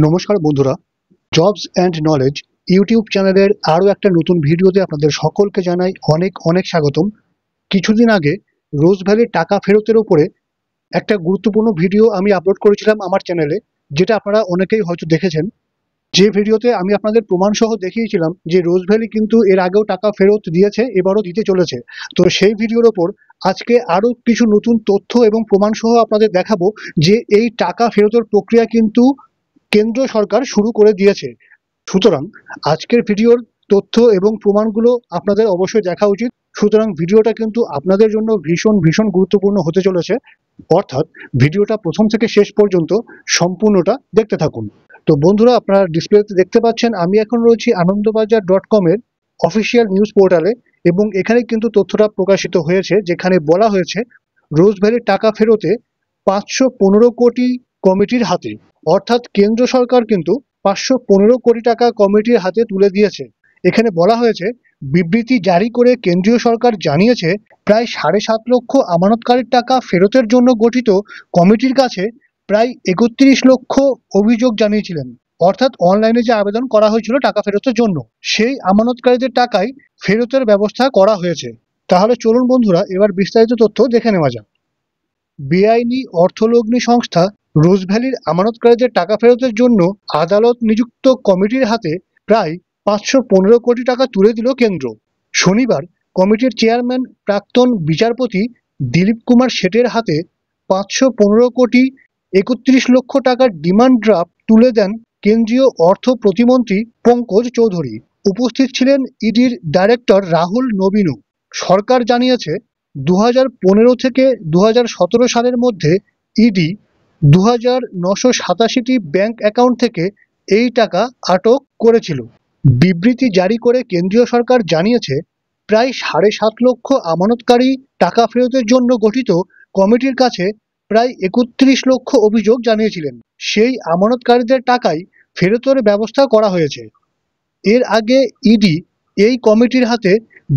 নমস্কার বন্ধুরা, jobs and knowledge YouTube চ্যানেলের আরও একটা নতুন ভিডিওতে আপনাদের সকলকে জানাই অনেক অনেক স্বাগতম। কিছুদিন আগে রোজ ভ্যালির টাকা ফেরতের ওপরে একটা গুরুত্বপূর্ণ ভিডিও আমি আপলোড করেছিলাম আমার চ্যানেলে, যেটা আপনারা অনেকেই হয়তো দেখেছেন। যে ভিডিওতে আমি আপনাদের প্রমাণসহ দেখিয়েছিলাম যে রোজ ভ্যালি কিন্তু এর আগেও টাকা ফেরত দিয়েছে, এবারও দিতে চলেছে। তো সেই ভিডিওর ওপর আজকে আরও কিছু নতুন তথ্য এবং প্রমাণসহ আপনাদের দেখাবো যে এই টাকা ফেরতের প্রক্রিয়া কিন্তু কেন্দ্র সরকার শুরু করে দিয়েছে। সুতরাং আজকের ভিডিওর তথ্য এবং প্রমাণগুলো আপনাদের অবশ্যই দেখা উচিত। সুতরাং ভিডিওটা কিন্তু আপনাদের জন্য ভীষণ ভীষণ গুরুত্বপূর্ণ হতে চলেছে, অর্থাৎ ভিডিওটা প্রথম থেকে শেষ পর্যন্ত সম্পূর্ণটা দেখতে থাকুন। তো বন্ধুরা, আপনারা ডিসপ্লেতে দেখতে পাচ্ছেন আমি এখন রয়েছি আনন্দবাজার.com এর অফিসিয়াল নিউজ পোর্টালে, এবং এখানে কিন্তু তথ্যটা প্রকাশিত হয়েছে, যেখানে বলা হয়েছে রোজ ভ্যালির টাকা ফেরতে 515 কোটি কমিটির হাতে। অর্থাৎ কেন্দ্র সরকার কিন্তু 515 কোটি টাকা কমিটির হাতে তুলে দিয়েছে। এখানে বলা হয়েছে, বিবৃতি জারি করে কেন্দ্রীয় সরকার জানিয়েছে প্রায় 7.5 লক্ষ আমানতকারীর টাকা ফেরতের জন্য গঠিত কমিটির কাছে প্রায় 31 লক্ষ অভিযোগ জানিয়েছিলেন। অর্থাৎ অনলাইনে যে আবেদন করা হয়েছিল টাকা ফেরতের জন্য, সেই আমানতকারীদের টাকাই ফেরতের ব্যবস্থা করা হয়েছে। তাহলে চলুন বন্ধুরা, এবার বিস্তারিত তথ্য দেখে নেওয়া যাক। বেআইনি অর্থলগ্নি সংস্থা রোজ ভ্যালির আমানতকারীদের টাকা ফেরতের জন্য আদালত নিযুক্ত কমিটির হাতে প্রায় 515 কোটি টাকা তুলে দিল কেন্দ্র। শনিবার কমিটির চেয়ারম্যান প্রাক্তন বিচারপতি দিলীপ কুমার শেঠের হাতে 515 কোটি 31 লক্ষ টাকার ডিমান্ড ড্রাফট তুলে দেন কেন্দ্রীয় অর্থ প্রতিমন্ত্রী পঙ্কজ চৌধুরী। উপস্থিত ছিলেন ইডির ডাইরেক্টর রাহুল নবীনও। সরকার জানিয়েছে, 2015 থেকে 2017 সালের মধ্যে ইডি 2987টি ব্যাংক অ্যাকাউন্ট থেকে এই টাকা আটক করেছিল। বিবৃতি জারি করে কেন্দ্রীয় সরকার জানিয়েছে, প্রায় 7.5 লক্ষ আমানতকারী টাকা ফেরতের জন্য গঠিত কমিটির কাছে প্রায় 31 লক্ষ অভিযোগ জানিয়েছিলেন। সেই আমানতকারীদের টাকাই ফেরতের ব্যবস্থা করা হয়েছে। এর আগে ইডি এই কমিটির হাতে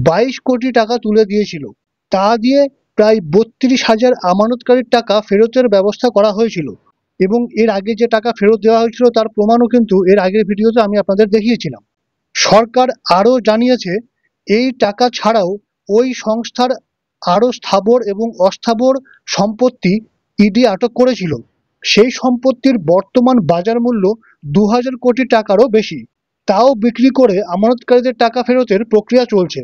22 কোটি টাকা তুলে দিয়েছিল। তা দিয়ে প্রায় 32,000 আমানতকারীর টাকা ফেরতের ব্যবস্থা করা হয়েছিল, এবং এর আগে যে টাকা ফেরত দেওয়া হয়েছিল তার প্রমাণও কিন্তু এর আগের ভিডিওতে আমি আপনাদের দেখিয়েছিলাম। সরকার আরও জানিয়েছে, এই টাকা ছাড়াও ওই সংস্থার আরও স্থাবর এবং অস্থাবর সম্পত্তি ইডি আটক করেছিল। সেই সম্পত্তির বর্তমান বাজার মূল্য 2000 কোটি টাকারও বেশি। তাও বিক্রি করে আমানতকারীদের টাকা ফেরতের প্রক্রিয়া চলছে।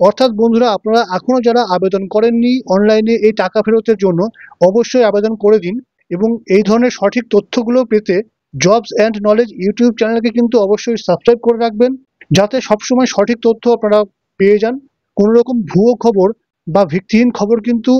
অর্থাৎ বন্ধুরা, আপনারা এখনও যারা আবেদন করেননি অনলাইনে এই টাকা ফেরতের জন্য, অবশ্যই আবেদন করে দিন। এবং এই ধরনের সঠিক তথ্যগুলো পেতে জবস অ্যান্ড নলেজ ইউটিউব চ্যানেলকে কিন্তু অবশ্যই সাবস্ক্রাইব করে রাখবেন, যাতে সবসময় সঠিক তথ্য আপনারা পেয়ে যান। কোনো রকম ভুয়ো খবর বা ভিত্তিহীন খবর কিন্তু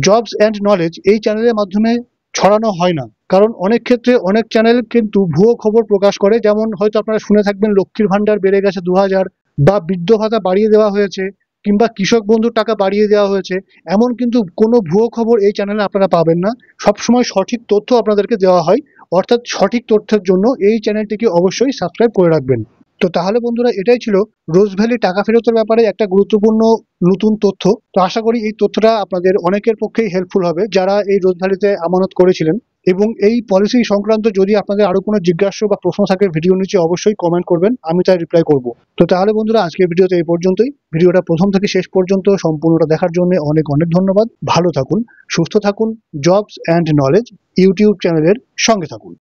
জবস অ্যান্ড নলেজ এই চ্যানেলের মাধ্যমে ছড়ানো হয় না। কারণ অনেক ক্ষেত্রে অনেক চ্যানেল কিন্তু ভুয়ো খবর প্রকাশ করে, যেমন হয়তো আপনারা শুনে থাকবেন লক্ষ্মীর ভাণ্ডার বেড়ে গেছে 2000, বা বৃদ্ধ ভাতা বাড়িয়ে দেওয়া হয়েছে, কিংবা কৃষক বন্ধুর টাকা বাড়িয়ে দেওয়া হয়েছে। এমন কিন্তু কোনো ভুয়ো খবর এই চ্যানেলে আপনারা পাবেন না। সবসময় সঠিক তথ্য আপনাদেরকে দেওয়া হয়। অর্থাৎ সঠিক তথ্যের জন্য এই চ্যানেলটিকে অবশ্যই সাবস্ক্রাইব করে রাখবেন। তো তাহলে বন্ধুরা, এটাই ছিল রোজ ভ্যালি টাকা ফেরতের ব্যাপারে একটা গুরুত্বপূর্ণ নতুন তথ্য। তো আশা করি এই তথ্যটা আপনাদের অনেকের পক্ষেই হেল্পফুল হবে, যারা এই রোজ ভ্যালিতে আমানত করেছিলেন। এবং এই পলিসি সংক্রান্ত যদি আপনাদের আরো কোনো জিজ্ঞাসা বা প্রশ্ন থাকে, ভিডিও নিচে অবশ্যই কমেন্ট করবেন, আমি তাই রিপ্লাই করব। তো তাহলে বন্ধুরা, আজকের ভিডিওতে এই পর্যন্তই। ভিডিওটা প্রথম থেকে শেষ পর্যন্ত সম্পূর্ণটা দেখার জন্য অনেক অনেক ধন্যবাদ। ভালো থাকুন, সুস্থ থাকুন, জবস অ্যান্ড নলেজ ইউটিউব চ্যানেলের সঙ্গে থাকুন।